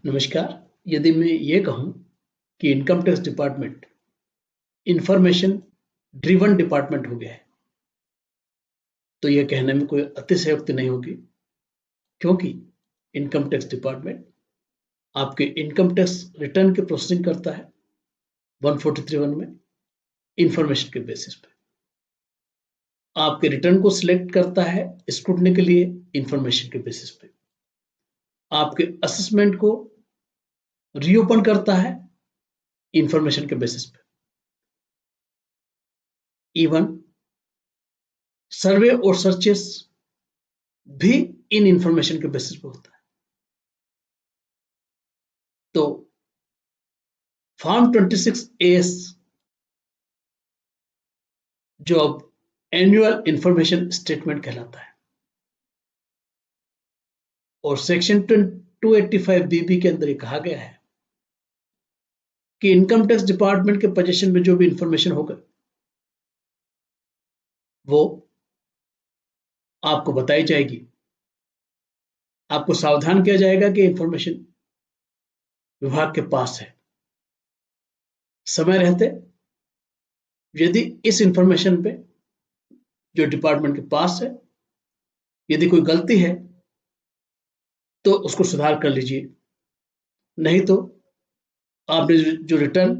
नमस्कार। यदि मैं ये कहूँ कि income tax department information driven department हो गया है, तो यह कहने में कोई अतिशयोक्ति नहीं होगी, क्योंकि इनकम टैक्स डिपार्टमेंट आपके इनकम टैक्स रिटर्न की प्रोसेसिंग करता है 143(1) में इंफॉर्मेशन के बेसिस पे। आपके रिटर्न को सिलेक्ट करता है स्क्रूटनी के लिए इंफॉर्मेशन के बेसिस पे। आपके असेसमेंट को रीओपन करता है इंफॉर्मेशन के बेसिस पे। इवन सर्वे और सर्चेस भी इन इंफॉर्मेशन के बेसिस पे होता है। तो फॉर्म 26(AS जो अब एनुअल इंफॉर्मेशन स्टेटमेंट कहलाता है, और सेक्शन 285BB के अंदर ये कहा गया है कि इनकम टैक्स डिपार्टमेंट के पोजीशन में जो भी इंफॉर्मेशन होगा वो आपको बताई जाएगी। आपको सावधान किया जाएगा कि इंफॉर्मेशन विभाग के पास है। समय रहते यदि इस इंफॉर्मेशन पे जो डिपार्टमेंट के पास है यदि कोई गलती है तो उसको सुधार कर लीजिए, नहीं तो आपने जो रिटर्न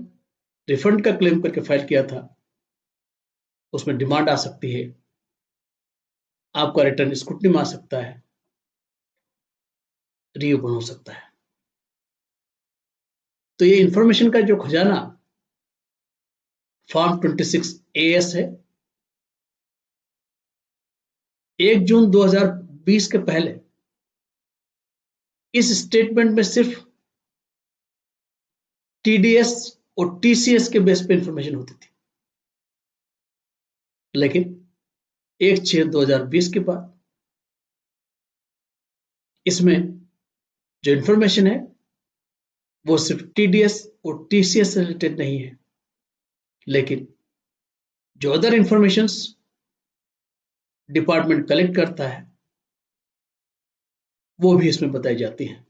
रिफंड का क्लेम करके फाइल किया था उसमें डिमांड आ सकती है, आपका रिटर्न स्क्रूटनी में आ सकता है, रीओपन हो सकता है। तो ये इंफॉर्मेशन का जो खजाना फॉर्म 26(AS है, 1 जून 2020 के पहले इस स्टेटमेंट में सिर्फ TDS और TCS के बेस पे इंफॉर्मेशन होती थी, लेकिन 1/6/2020 के बाद इसमें जो इंफॉर्मेशन है वो सिर्फ TDS और TCS से रिलेटेड नहीं है, लेकिन जो अदर इंफॉर्मेशंस डिपार्टमेंट कलेक्ट करता है वो भी इसमें बताई जाती हैं।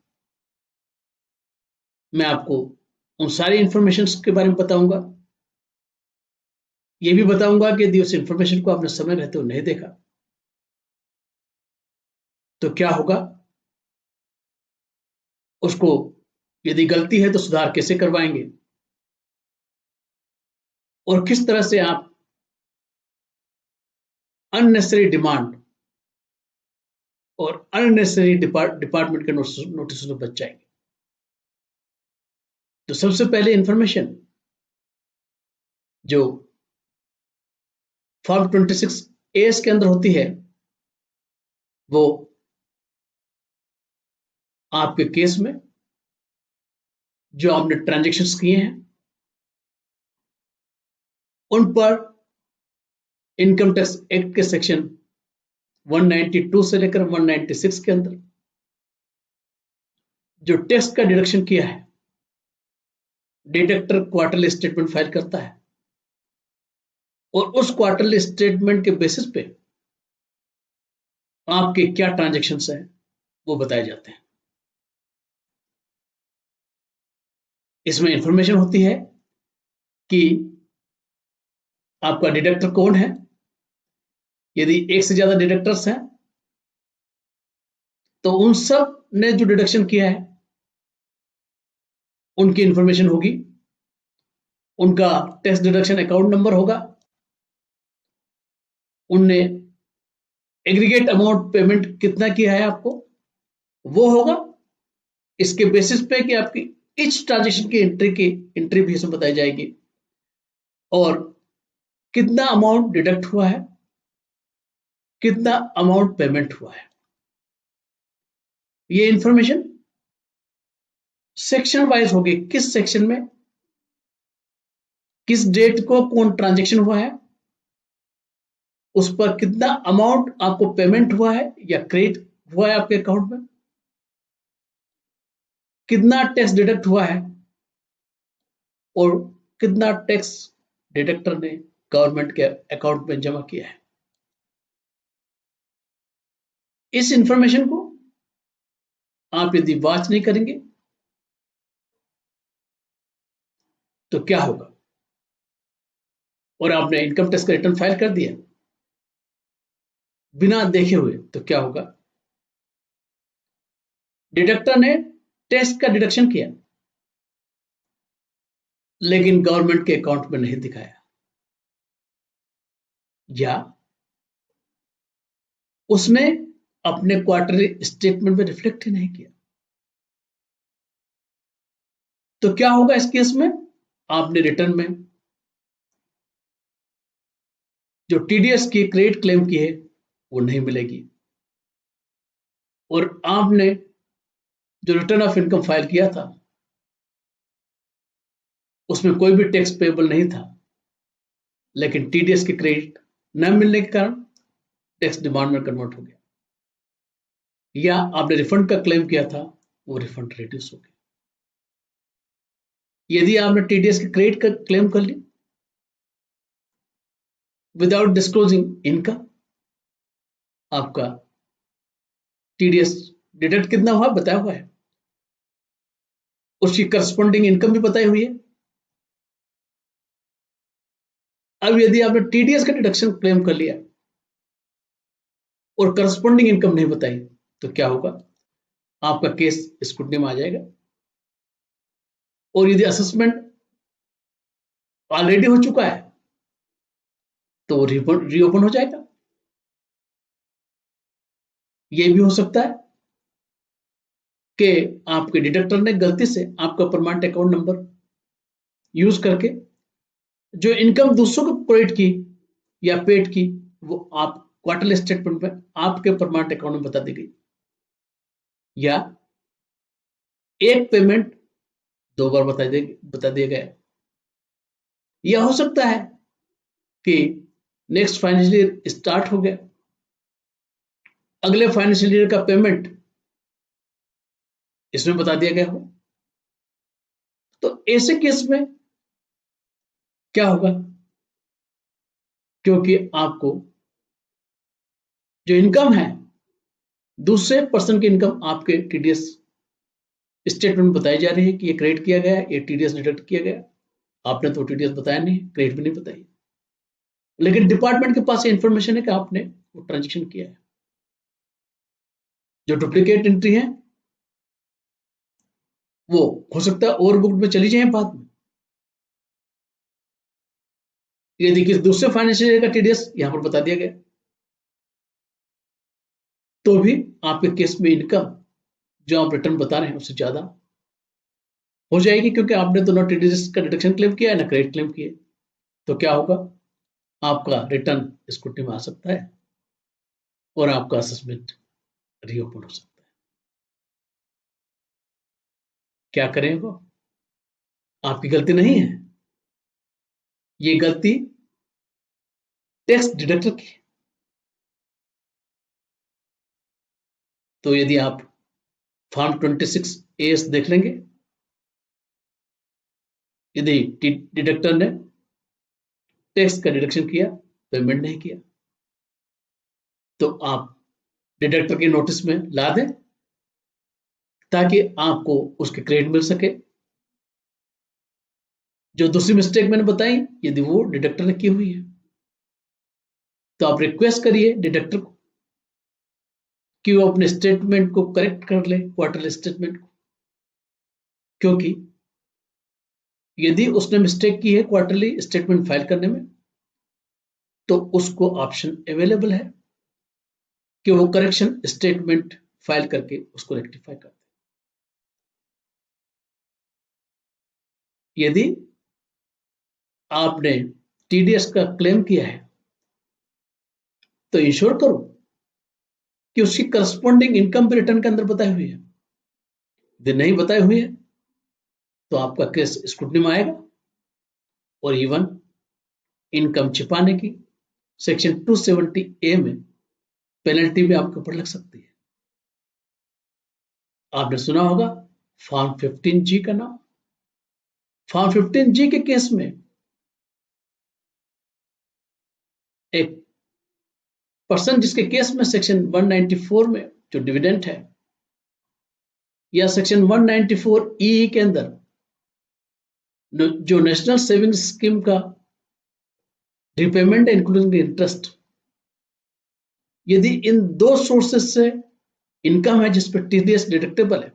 मैं आपको उन सारी इंफॉर्मेशंस के बारे में बताऊंगा। ये भी बताऊंगा कि यदि उस इंफॉर्मेशन को आपने समय रहते हुए नहीं देखा तो क्या होगा, उसको यदि गलती है तो सुधार कैसे करवाएंगे, और किस तरह से आप अननेसेसरी डिमांड और अननेसेसरी डिपार्टमेंट के नोटिस से बच जाएंगे। तो सबसे पहले इंफॉर्मेशन जो फॉर्म 26(AS के अंदर होती है वो आपके केस में जो आपने ट्रांजैक्शंस किए हैं उन पर इनकम टैक्स एक्ट के सेक्शन 192 से लेकर 196 के अंदर जो टैक्स का डिडक्शन किया है, डिडक्टर क्वार्टरली स्टेटमेंट फाइल करता है और उस क्वार्टरली स्टेटमेंट के बेसिस पे आपके क्या ट्रांजैक्शंस हैं वो बताए जाते हैं। इसमें इंफॉर्मेशन होती है कि आपका डिडक्टर कौन है, यदि एक से ज्यादा डिडक्टर्स हैं तो उन सब ने जो डिडक्शन किया है उनकी इंफॉर्मेशन होगी, उनका टैक्स डिडक्शन अकाउंट नंबर होगा, उनने एग्रीगेट अमाउंट पेमेंट कितना किया है आपको वो होगा। इसके बेसिस पे कि आपकी इच ट्रांजेक्शन की एंट्री भी इसमें बताई जाएगी और कितना अमाउंट डिडक्ट हुआ है, कितना अमाउंट पेमेंट हुआ है। ये इंफॉर्मेशन सेक्शन वाइज होगी, किस सेक्शन में किस डेट को कौन ट्रांजैक्शन हुआ है, उस पर कितना अमाउंट आपको पेमेंट हुआ है या क्रेडिट हुआ है आपके अकाउंट में, कितना टैक्स डिडक्ट हुआ है और कितना टैक्स डिडक्टर ने गवर्नमेंट के अकाउंट में जमा किया है। इस इंफॉर्मेशन को आप यदि वॉच नहीं करेंगे तो क्या होगा, और आपने इनकम टैक्स का रिटर्न फाइल कर दिया बिना देखे हुए, तो क्या होगा, डिडक्टर ने टैक्स का डिडक्शन किया लेकिन गवर्नमेंट के अकाउंट में नहीं दिखाया, या उसने अपने क्वार्टरली स्टेटमेंट में रिफ्लेक्ट ही नहीं किया। तो क्या होगा इस केस में, आपने रिटर्न में जो टीडीएस की क्रेडिट क्लेम की है वो नहीं मिलेगी, और आपने जो रिटर्न ऑफ इनकम फाइल किया था उसमें कोई भी टैक्स पेबल नहीं था, लेकिन टीडीएस की क्रेडिट न मिलने के कारण टैक्स डिमांड में कन्वर्ट हो गया, या आपने रिफंड का क्लेम किया था वो रिफंड रिड्यूस हो गया। यदि आपने टीडीएस की क्रेडिट का क्लेम कर ली विदाउट डिस्क्लोजिंग इनकम, आपका टीडीएस डिडक्ट कितना हुआ बताया हुआ है, उसकी करस्पॉन्डिंग इनकम भी बताई हुई है। अब यदि आपने टीडीएस का डिडक्शन क्लेम कर लिया और करस्पॉन्डिंग इनकम नहीं बताई, तो क्या होगा, आपका केस स्क्रूटनी में आ जाएगा, और यदि असेसमेंट ऑलरेडी हो चुका है तो वो रीओपन हो जाएगा। यह भी हो सकता है कि आपके डिडक्टर ने गलती से आपका परमानेंट अकाउंट नंबर यूज करके जो इनकम दूसरों को क्रेडिट की या पेड की वो आप क्वार्टरली स्टेटमेंट में आपके परमानेंट अकाउंट में बता दी गई, या एक पेमेंट 2 बार बता दिया गया। यह हो सकता है कि नेक्स्ट फाइनेंशियल ईयर स्टार्ट हो गया, अगले फाइनेंशियल ईयर का पेमेंट इसमें बता दिया गया हो, तो ऐसे केस में क्या होगा, क्योंकि आपको जो इनकम है दूसरे पर्सन की इनकम आपके टीडीएस स्टेटमेंट बताई जा रही है कि ये क्रेडिट किया गया, ये टीडीएस डिडक्ट किया गया, आपने तो टीडीएस बताया नहीं, क्रेडिट भी नहीं बताई, लेकिन डिपार्टमेंट के पास इंफॉर्मेशन है कि आपने वो ट्रांजेक्शन किया है। जो डुप्लीकेट एंट्री है वो हो सकता है ओवरबुक में चली जाए बाद में, यदि किसी दूसरे फाइनेंशियल ईयर का टीडीएस यहां पर बता दिया गया तो भी आपके केस में इनकम जो आप रिटर्न बता रहे हैं उससे ज्यादा हो जाएगी, क्योंकि आपने तो ना टीडीएस का डिडक्शन क्लेम किया है ना क्रेडिट क्लेम किया। तो क्या होगा, आपका रिटर्न स्क्रूटनी में आ सकता है और आपका असेसमेंट रीओपन हो सकता है। क्या करें वो, आपकी गलती नहीं है, ये गलती टैक्स डिडक्टर की। तो यदि आप फॉर्म 26 एस देख लेंगे, यदि डिडक्टर ने टैक्स का डिडक्शन किया पेमेंट नहीं किया तो आप डिडक्टर के नोटिस में ला दें ताकि आपको उसके क्रेडिट मिल सके। जो दूसरी मिस्टेक मैंने बताई यदि वो डिडक्टर ने की हुई है तो आप रिक्वेस्ट करिए डिडक्टर को कि वो अपने स्टेटमेंट को करेक्ट कर ले, क्वार्टरली स्टेटमेंट को, क्योंकि यदि उसने मिस्टेक की है क्वार्टरली स्टेटमेंट फाइल करने में तो उसको ऑप्शन अवेलेबल है कि वो करेक्शन स्टेटमेंट फाइल करके उसको रेक्टिफाई कर दे। यदि आपने टीडीएस का क्लेम किया है तो इंश्योर करो कि उसकी करस्पॉन्डिंग इनकम भी रिटर्न के अंदर बताई हुई है। यदि नहीं बताई हुई है तो आपका केस स्क्रूटनी में आएगा और इवन इनकम छिपाने की सेक्शन 270A में पेनल्टी भी आपके ऊपर लग सकती है। आपने सुना होगा फॉर्म 15G का नाम। फॉर्म 15G के केस में एक पर्सन जिसके केस में सेक्शन 194 में जो डिविडेंड है या सेक्शन 194E के अंदर जो नेशनल सेविंग स्कीम का रिपेमेंट इंक्लूडिंग इंटरेस्ट, यदि इन दो सोर्सेस से इनकम है जिस पर टीडीएस डिडक्टेबल है,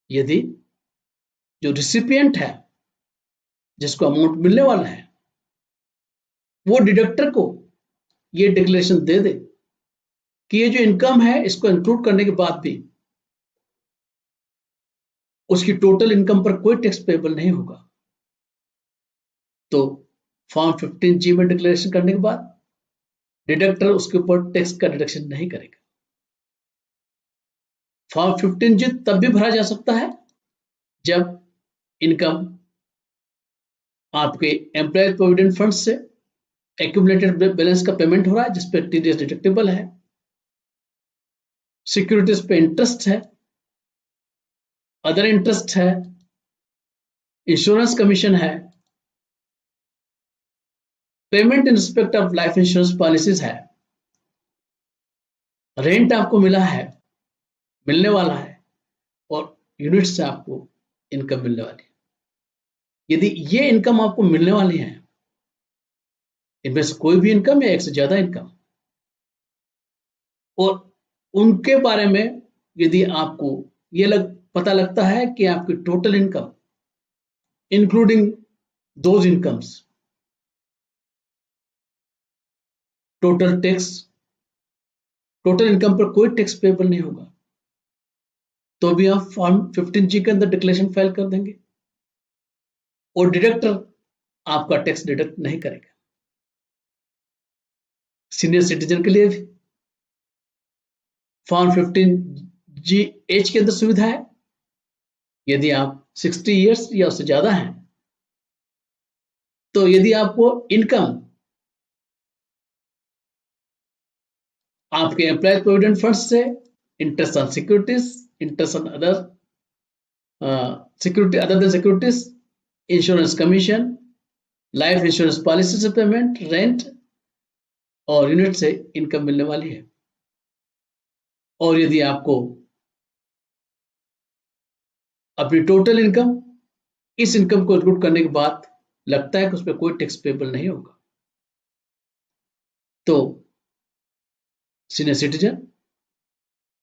यदि जो रिसिपिएंट है जिसको अमाउंट मिलने वाला है वो डिडक्टर को ये डिक्लेरेशन दे दे कि ये जो इनकम है इसको इंक्लूड करने के बाद भी उसकी टोटल इनकम पर कोई टैक्स पेबल नहीं होगा, तो फॉर्म 15G में डिक्लेरेशन करने के बाद डिडक्टर उसके ऊपर टैक्स का डिडक्शन नहीं करेगा। फॉर्म 15G तब भी भरा जा सकता है जब इनकम आपके एम्प्लॉय प्रोविडेंट फंड से एक्यूमुलेटेड बैलेंस का पेमेंट हो रहा है जिस पे टीडीएस डिडक्टेबल है, सिक्योरिटीज पे इंटरेस्ट है, अदर इंटरेस्ट है, इंश्योरेंस कमीशन है, payment in respect of life insurance policies है, रेंट आपको मिला है, मिलने वाला है, और यूनिट से आपको इनकम मिलने वाली है। यदि ये इनकम आपको मिलने वाली है, इनमें से कोई भी इनकम या एक से ज्यादा इनकम, और उनके बारे में यदि आपको ये पता लगता है कि आपकी total income including those incomes total income पर कोई टैक्स पेबल नहीं होगा, तो भी आप फॉर्म 15G के अंदर डिक्लेरेशन फाइल कर देंगे और डिडक्टर आपका टैक्स डिडक्ट नहीं करेगा। सीनियर सिटीजन के लिए भी फॉर्म 15G एज के अंदर सुविधा है। यदि आप 60 इयर्स या उससे ज्यादा हैं, तो यदि आपको इनकम आपके एम्प्लॉय प्रोविडेंट फंड से, interest on securities, interest on other security other than securities, insurance commission, life insurance policy से पेमेंट, रेंट और यूनिट से इनकम मिलने वाली है, और यदि आपको अपनी टोटल इनकम इस इनकम को इंक्लूड करने के बाद लगता है कि उस पर कोई टैक्स पेबल नहीं होगा, तो सीनियर सिटीजन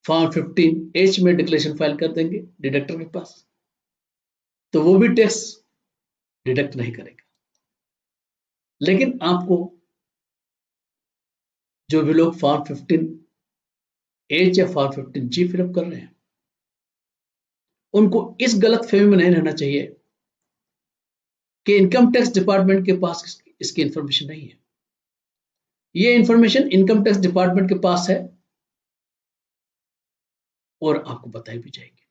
फॉर्म 15H में डिक्लेरेशन फाइल कर देंगे डिडक्टर के पास, तो वो भी टैक्स डिडक्ट नहीं करेगा। लेकिन आपको जो भी लोग फॉर्म 15H या फॉर्म 15G फिलअप कर रहे हैं, उनको इस गलत फहमी में नहीं रहना चाहिए कि इनकम टैक्स डिपार्टमेंट के पास इसकी इंफॉर्मेशन नहीं है। ये इंफॉर्मेशन इनकम टैक्स डिपार्टमेंट के पास है और आपको बताई भी जाएगी।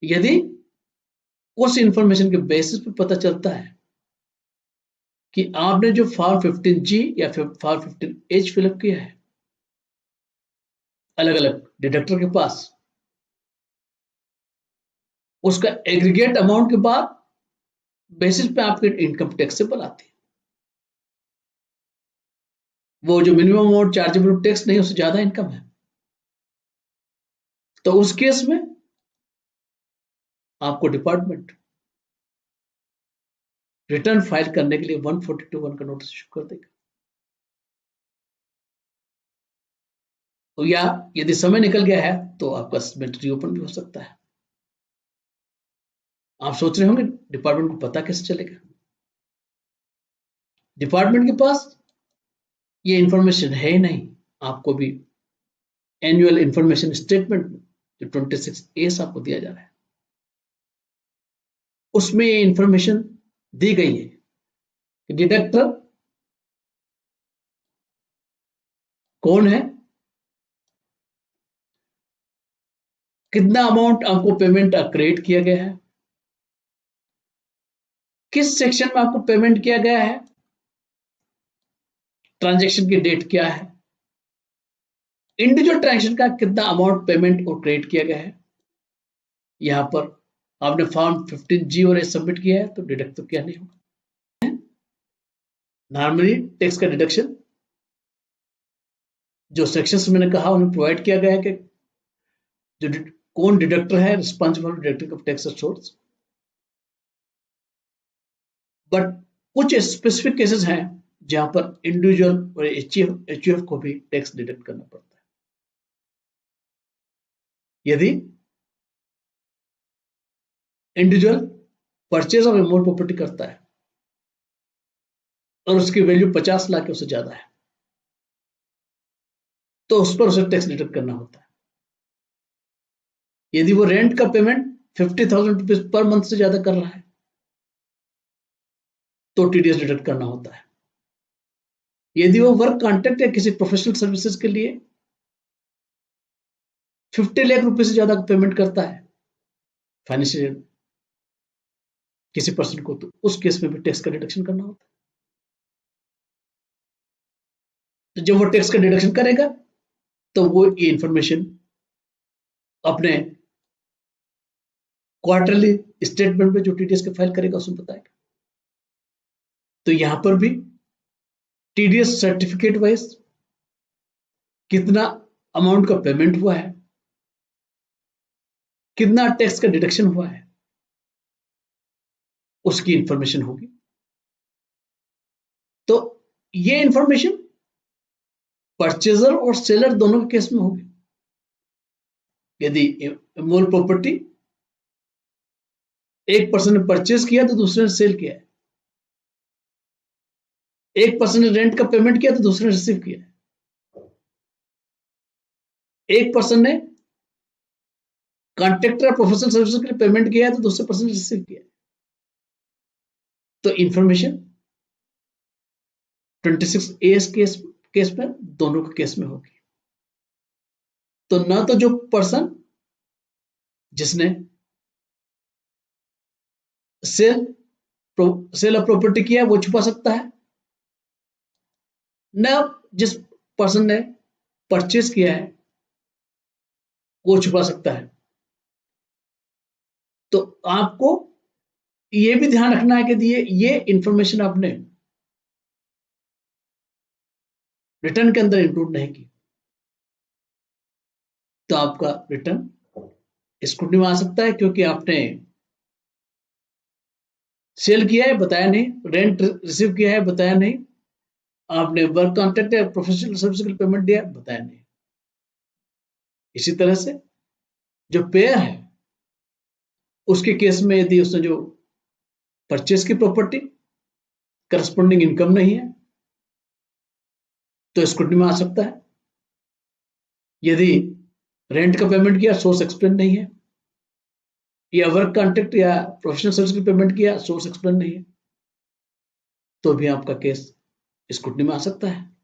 यदि उस इंफॉर्मेशन के बेसिस पे पता चलता है कि आपने जो फॉर्म 15G या फॉर्म 15H फिलअप किया है अलग अलग डिडक्टर के पास, उसका एग्रीगेट अमाउंट के बाद बेसिस पे आपके इनकम टैक्सेबल आती है, वो जो मिनिमम अमाउंट चार्जेबल टैक्स नहीं उससे ज्यादा इनकम है, तो उस केस में आपको डिपार्टमेंट रिटर्न फाइल करने के लिए 142(1) का नोटिस इशू कर देगा। तो या यदि समय निकल गया है तो आपका असेसमेंट रीओपन भी हो सकता है। आप सोच रहे होंगे डिपार्टमेंट को पता कैसे चलेगा? डिपार्टमेंट के पास ये इंफॉर्मेशन है ही नहीं। आपको भी एनुअल इंफॉर्मेशन स्टेटमेंट जो 26A आपको दिया जा रहा है उसमें ये इंफॉर्मेशन दी गई है कि डिडक्टर कौन है, कितना अमाउंट आपको पेमेंट क्रेडिट किया गया है, किस सेक्शन में आपको पेमेंट किया गया है, ट्रांजैक्शन की डेट क्या है, इंडिविजुअल ट्रांजैक्शन का कितना अमाउंट पेमेंट और क्रेडिट किया गया है। यहां पर आपने फॉर्म 15G और H सबमिट किया है तो डिडक्ट तो क्या नहीं होगा। नॉर्मली टैक्स का डिडक्शन जो सेक्शंस मैंने कहा उन्हें प्रोवाइड किया गया है कि जो कौन डिडक्टर है, responsible deducting of tax source. But कुछ स्पेसिफिक केसेस हैं जहां पर इंडिविजुअल और एचयूएफ को भी टैक्स डिडक्ट करना पड़ता है। यदि individual purchase of immovable property करता है और उसकी वैल्यू 50 लाख उससे ज्यादा है, तो उस पर उसे टैक्स डिडक्ट करना होता है। यदि वो रेंट का पेमेंट 50,000 रुपीज पर मंथ से ज्यादा कर रहा है तो टीडीएस डिडक्ट करना होता है। यदि वो वर्क कॉन्ट्रैक्ट या किसी प्रोफेशनल सर्विसेज के लिए 50 लाख रुपए से ज्यादा पेमेंट करता है फाइनेंशियल किसी पर्सन को, तो उस केस में भी टैक्स का डिडक्शन करना होता है। तो जब वो टैक्स का डिडक्शन करेगा तो वो ये इंफॉर्मेशन अपने क्वार्टरली स्टेटमेंट में जो टीडीएस के फाइल करेगा उसमें बताएगा। तो यहां पर भी टीडीएस सर्टिफिकेट वाइज कितना अमाउंट का पेमेंट हुआ है, कितना टैक्स का डिडक्शन हुआ है, उसकी इंफॉर्मेशन होगी। तो ये इंफॉर्मेशन परचेजर और सेलर दोनों के केस में होगी। यदि इमोल प्रॉपर्टी एक पर्सन ने परचेज किया तो दूसरे ने सेल किया है, एक पर्सन ने रेंट का पेमेंट किया तो दूसरे ने रिसीव किया है, एक पर्सन ने कॉन्ट्रैक्टर प्रोफेशनल सर्विसेज के लिए पेमेंट किया है तो दूसरे पर्सन ने रिसीव किया है। तो इंफॉर्मेशन 26A केस में दोनों के केस में होगी। तो ना तो जो पर्सन जिसने सेल ऑफ प्रॉपर्टी किया है वो छुपा सकता है, ना जिस पर्सन ने परचेज किया है वो छुपा सकता है। तो आपको ये भी ध्यान रखना है कि ये इंफॉर्मेशन आपने रिटर्न के अंदर इंक्लूड नहीं की तो आपका रिटर्न स्क्रूटनी में आ सकता है, क्योंकि आपने सेल किया है बताया नहीं, रेंट रिसीव किया है बताया नहीं, आपने वर्क कॉन्ट्रैक्ट या प्रोफेशनल सर्विस के लिए पेमेंट दिया बताया नहीं। इसी तरह से जो पेयर है उसके केस में यदि उसने जो परचेज की प्रॉपर्टी करस्पॉन्डिंग इनकम नहीं है तो स्क्रूटनी में आ सकता है। यदि रेंट का पेमेंट किया सोर्स एक्सप्लेन नहीं है, या वर्क कॉन्ट्रैक्ट या प्रोफेशनल सर्विस की पेमेंट किया सोर्स एक्सप्लेन नहीं है, तो भी आपका केस स्क्रूटनी में आ सकता है।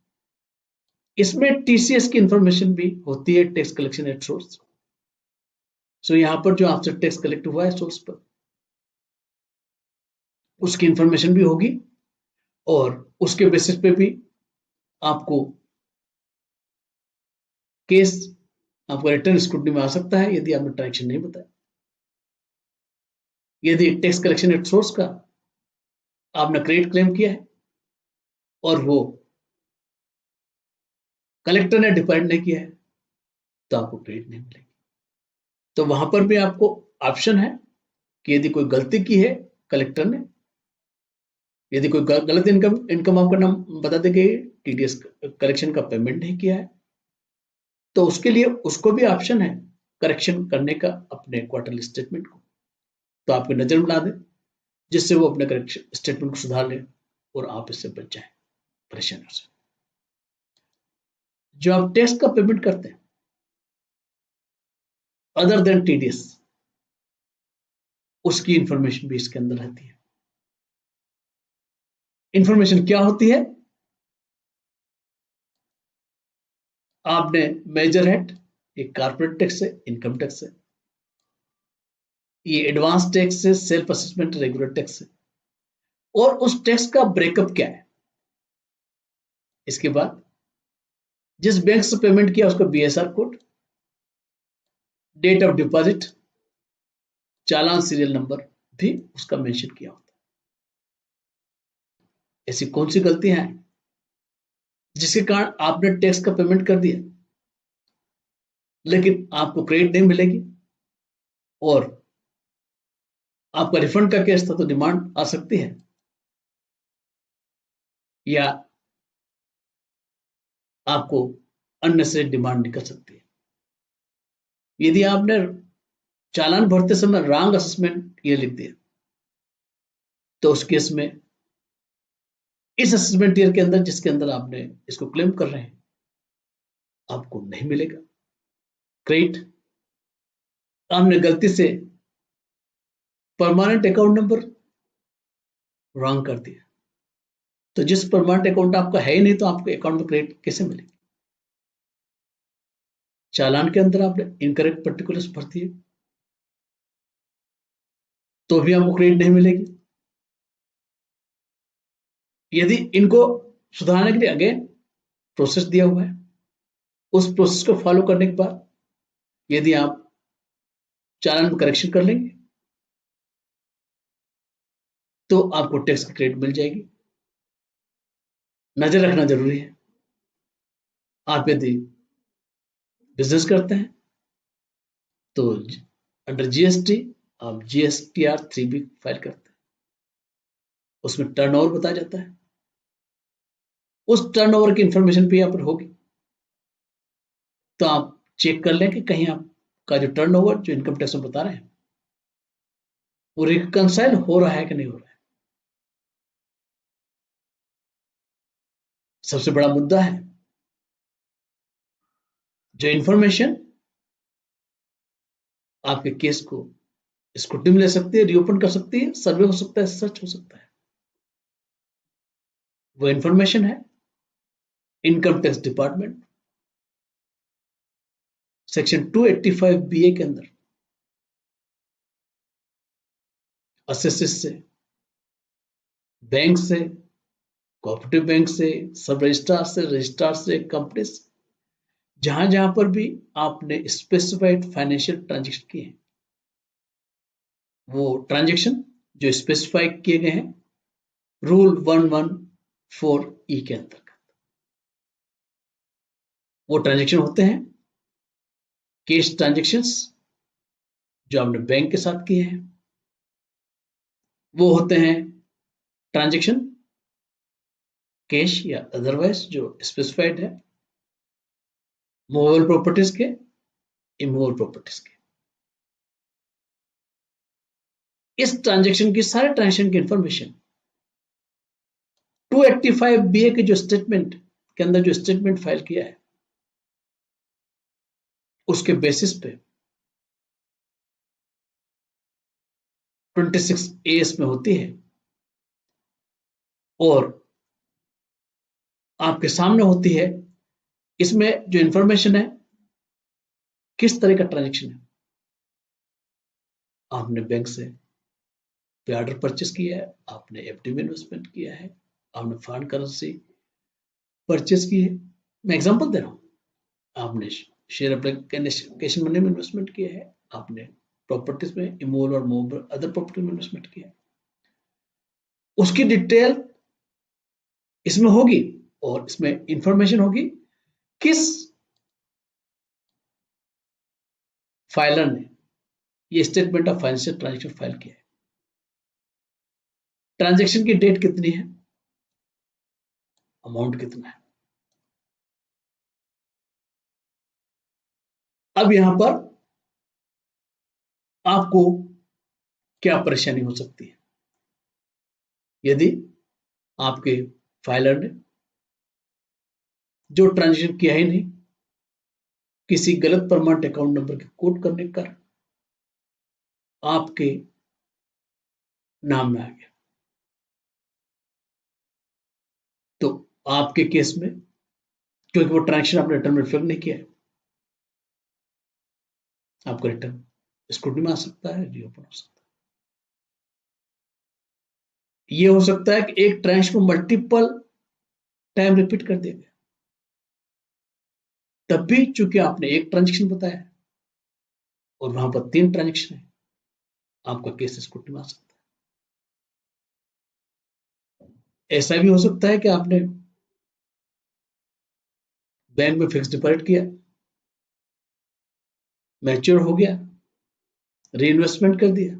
इसमें टीसीएस की इंफॉर्मेशन भी होती है, टैक्स कलेक्शन एट सोर्स। सो यहां पर जो आपसे टैक्स कलेक्ट हुआ है सोर्स पर उसकी इंफॉर्मेशन भी होगी और उसके बेसिस पे भी आपको केस आपका रिटर्न स्क्रूटनी में आ सकता है यदि आपने ट्रांजेक्शन नहीं बताया। यदि टैक्स कलेक्शन एट सोर्स का आपने क्रेडिट क्लेम किया है और वो कलेक्टर ने डिपॉजिट नहीं किया है तो आपको क्रेडिट नहीं मिलेगी। तो वहां पर भी आपको ऑप्शन है कि यदि कोई गलती की है कलेक्टर ने, यदि कोई गलत इनकम आपका नाम बता दे कि टीडीएस कलेक्शन का पेमेंट नहीं किया है, तो उसके लिए उसको भी ऑप्शन है करेक्शन करने का अपने क्वार्टरली स्टेटमेंट को, तो आपकी नजर में ला दे जिससे वो अपने करेक्शन स्टेटमेंट को सुधार ले और आप इससे बच जाए परेशानियों से। जो आप टैक्स का पेमेंट करते हैं अदर देन टीडीएस, उसकी इंफॉर्मेशन भी इसके अंदर रहती है। इंफॉर्मेशन क्या होती है? आपने मेजर हेड, एक कॉर्पोरेट टैक्स है, इनकम टैक्स है, ये एडवांस टैक्स है, सेल्फ असेसमेंट रेगुलर टैक्स है, और उस टैक्स का ब्रेकअप क्या है। इसके बाद जिस बैंक से पेमेंट किया उसका BSR code, date of deposit, challan serial number भी उसका मेंशन किया होता है। ऐसी कौन सी गलतियां हैं जिसके कारण आपने टैक्स का पेमेंट कर दिया लेकिन आपको क्रेडिट नहीं मिलेगी? और आपका रिफंड का केस था तो डिमांड आ सकती है, या आपको अन्य से डिमांड निकल सकती है। यदि आपने चालान भरते समय रॉन्ग असेसमेंट ये लिख दिया तो उस केस में इस असेसमेंट ईयर के अंदर जिसके अंदर आपने इसको क्लेम कर रहे हैं आपको नहीं मिलेगा क्रेडिट। आपने गलती से परमानेंट अकाउंट नंबर रॉन्ग कर दिया तो जिस परमानेंट अकाउंट आपका है ही नहीं तो आपको अकाउंट में क्रेडिट कैसे मिलेगी? चालान के अंदर आपने इनकरेक्ट पर्टिकुलर्स भर दिए तो भी आपको क्रेडिट नहीं मिलेगी। यदि इनको सुधारने के लिए अगेन प्रोसेस दिया हुआ है, उस प्रोसेस को फॉलो करने के बाद यदि आप चालान में करेक्शन कर लेंगे तो आपको टैक्स की क्रेडिट मिल जाएगी। नजर रखना जरूरी है, आप यदि बिजनेस करते हैं तो अंडर जीएसटी आप GSTR 3B फाइल करते हैं, उसमें टर्नओवर बताया जाता है, उस टर्नओवर की इंफॉर्मेशन भी यहाँ पर होगी तो आप चेक कर लें कि कहीं आपका जो टर्नओवर जो इनकम टैक्स में बता रहे हैं वो रिकंसाइल हो रहा है कि नहीं हो रहा है। सबसे बड़ा मुद्दा है जो इंफॉर्मेशन आपके केस को स्क्रूटनी में ले सकती है, रीओपन कर सकती है, सर्वे हो सकता है, सर्च हो सकता है। वो इंफॉर्मेशन है income tax department section 285BA के अंदर असेसिस से, बैंक से, कोऑपरेटिव बैंक से, सब रजिस्ट्रार से, कंपनी से, जहां जहां पर भी आपने स्पेसिफाइड फाइनेंशियल ट्रांजेक्शन किए हैं वो ट्रांजेक्शन जो स्पेसिफाई किए गए हैं रूल 114E के अंतर्गत वो ट्रांजेक्शन होते हैं कैश ट्रांजेक्शंस जो आपने बैंक के साथ किए हैं, वो होते हैं ट्रांजेक्शन कैश या अदरवाइज जो स्पेसिफाइड है मूवेबल प्रॉपर्टीज के, इमूवेबल प्रॉपर्टीज के। इस ट्रांजेक्शन की सारे ट्रांजेक्शन की इंफॉर्मेशन 285BA के जो स्टेटमेंट के अंदर जो स्टेटमेंट फाइल किया है उसके बेसिस पे 26AS में होती है और आपके सामने होती है। इसमें जो इंफॉर्मेशन है किस तरह का ट्रांजेक्शन है, आपने बैंक से पे ऑर्डर परचेस किया है, आपने एफडी में इन्वेस्टमेंट किया है, आपने फॉरेन करेंसी परचेस की है। मैं एग्जांपल दे रहा हूं, आपने शेयर एप्लीकेशन मनी में इन्वेस्टमेंट किया है, आपने प्रॉपर्टीज में इमूवेबल और मूवेबल अदर प्रॉपर्टी में इन्वेस्टमेंट किया है, उसकी डिटेल इसमें होगी और इसमें इंफॉर्मेशन होगी किस फाइलर ने ये statement of financial transaction file किया है, ट्रांजेक्शन की डेट कितनी है, अमाउंट कितना है। अब यहां पर आपको क्या परेशानी हो सकती है यदि आपके फाइलर ने जो ट्रांजेक्शन किया ही नहीं किसी गलत परमानेंट अकाउंट नंबर के कोड करने का आपके नाम में आ गया तो आपके केस में क्योंकि वो ट्रांजेक्शन आपने रिटर्न में रिफ्लेक्ट नहीं किया है आपका रिटर्न स्क्रूटनी में आ सकता है, रीओपन हो सकता है। ये हो सकता है कि एक ट्रांजेक्शन को मल्टीपल टाइम रिपीट कर दिया गया, तब भी चूंकि आपने एक ट्रांजेक्शन बताया है और वहां पर 3 ट्रांजेक्शन है, आपका केस स्क्रूटनी में आ सकता है। ऐसा भी हो सकता है कि आपने बैंक में फिक्स डिपॉजिट किया, मैच्योर हो गया रीइन्वेस्टमेंट कर दिया,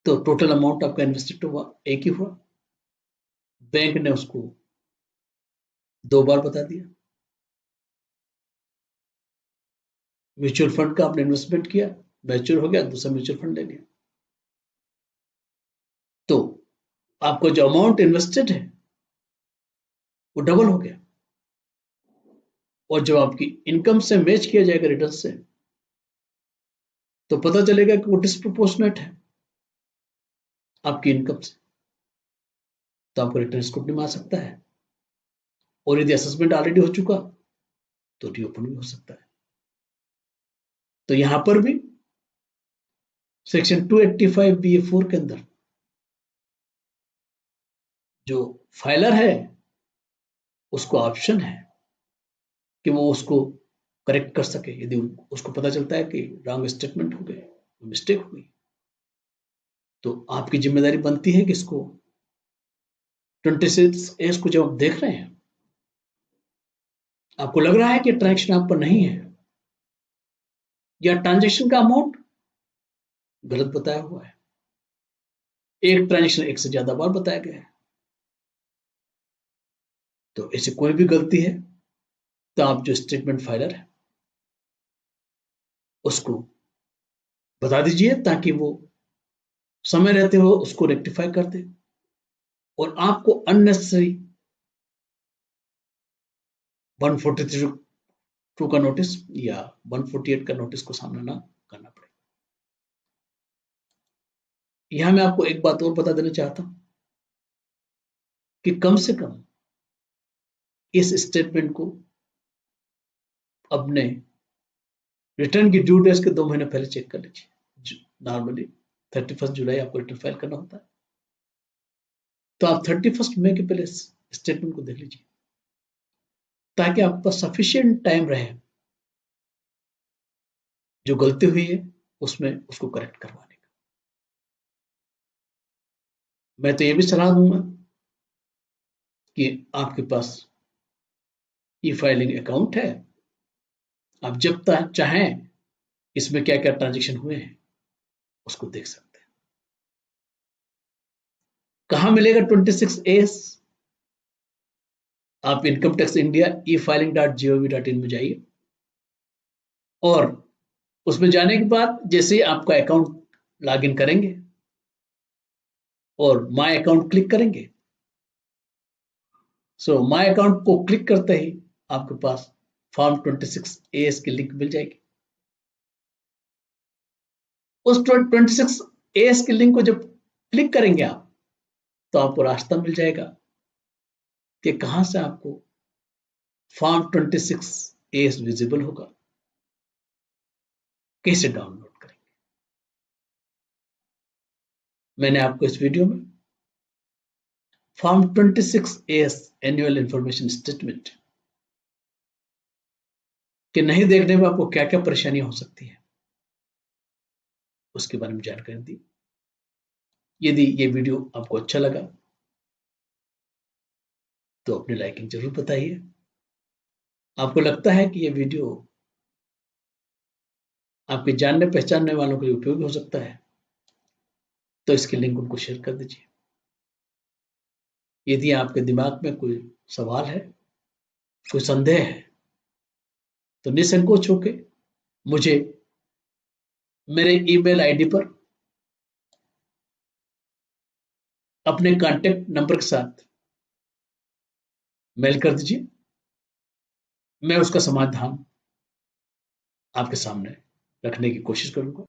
तो टोटल अमाउंट आपका इन्वेस्टेड हुआ एक ही हुआ। बैंक ने उसको 2 बार बता दिया। म्यूचुअल फंड का आपने इन्वेस्टमेंट किया, मैच्योर हो गया, दूसरा म्यूचुअल फंड ले लिया, तो आपको जो अमाउंट इन्वेस्टेड है वो डबल हो गया। और जब आपकी इनकम से मैच किया जाएगा रिटर्न से, तो पता चलेगा कि वो डिस्प्रोपोर्शनेट है आपकी इनकम से, तो आपको रिटर्न स्क्रूटनी में आ सकता है। और यदि असेसमेंट ऑलरेडी हो चुका तो रीओपन भी हो सकता है। तो यहां पर भी सेक्शन 285 BA4 के अंदर जो फाइलर है उसको ऑप्शन है कि वो उसको करेक्ट कर सके। यदि उसको पता चलता है कि रॉन्ग स्टेटमेंट हो गए, मिस्टेक हो गई, तो आपकी जिम्मेदारी बनती है कि इसको 26A को जब आप देख रहे हैं, आपको लग रहा है कि ट्रांजेक्शन आप पर नहीं है या ट्रांजेक्शन का अमाउंट गलत बताया हुआ है, एक ट्रांजेक्शन एक से ज्यादा बार बताया गया है, तो ऐसे कोई भी गलती है तो आप जो स्टेटमेंट फाइलर है उसको बता दीजिए, ताकि वो समय रहते हुए उसको रेक्टिफाई कर दे और आपको अननेसेसरी 143 का नोटिस या 148 का नोटिस को सामना ना करना पड़े। यहां मैं आपको एक बात और बता देना चाहता हूं कि कम से कम इस स्टेटमेंट को अपने रिटर्न की ड्यू डेट के 2 महीने पहले चेक कर लीजिए। नॉर्मली 31 जुलाई आपको रिटर्न फाइल करना होता है, तो आप 31 मई के पहले स्टेटमेंट को देख लीजिए, ताकि आपके पास सफिशिएंट टाइम रहे जो गलती हुई है उसमें उसको करेक्ट करवाने का। मैं तो ये भी सलाह दूंगा कि आपके पास ई फाइलिंग अकाउंट है, आप जब चाहें इसमें क्या क्या ट्रांजेक्शन हुए हैं उसको देख सकते हैं। कहां मिलेगा 26A? आप इनकम टैक्स इंडिया e-filing.gov.in में जाइए और उसमें जाने के बाद जैसे ही आपका अकाउंट लॉगिन करेंगे और माय अकाउंट क्लिक करेंगे, सो माय अकाउंट को क्लिक करते ही आपके पास फॉर्म 26A की लिंक मिल जाएगी। उस 26A की लिंक को जब क्लिक करेंगे आप, तो आपको रास्ता मिल जाएगा कि कहां से आपको फॉर्म 26A विजिबल होगा, कैसे डाउनलोड करेंगे। मैंने आपको इस वीडियो में form 26A annual information statement के नहीं देखने में आपको क्या क्या परेशानियां हो सकती है उसके बारे में जानकारी दी। यदि ये वीडियो आपको अच्छा लगा तो अपनी लाइकिंग जरूर बताइए। आपको लगता है कि ये वीडियो आपके जानने पहचानने वालों के लिए उपयोगी हो सकता है तो इसकी लिंक उनको शेयर कर दीजिए। यदि आपके दिमाग में कोई सवाल है, कोई संदेह है, तो निसंकोच होकर मुझे मेरे ईमेल आईडी पर अपने कांटेक्ट नंबर के साथ मेल कर दीजिए। मैं उसका समाधान आपके सामने रखने की कोशिश करूंगा।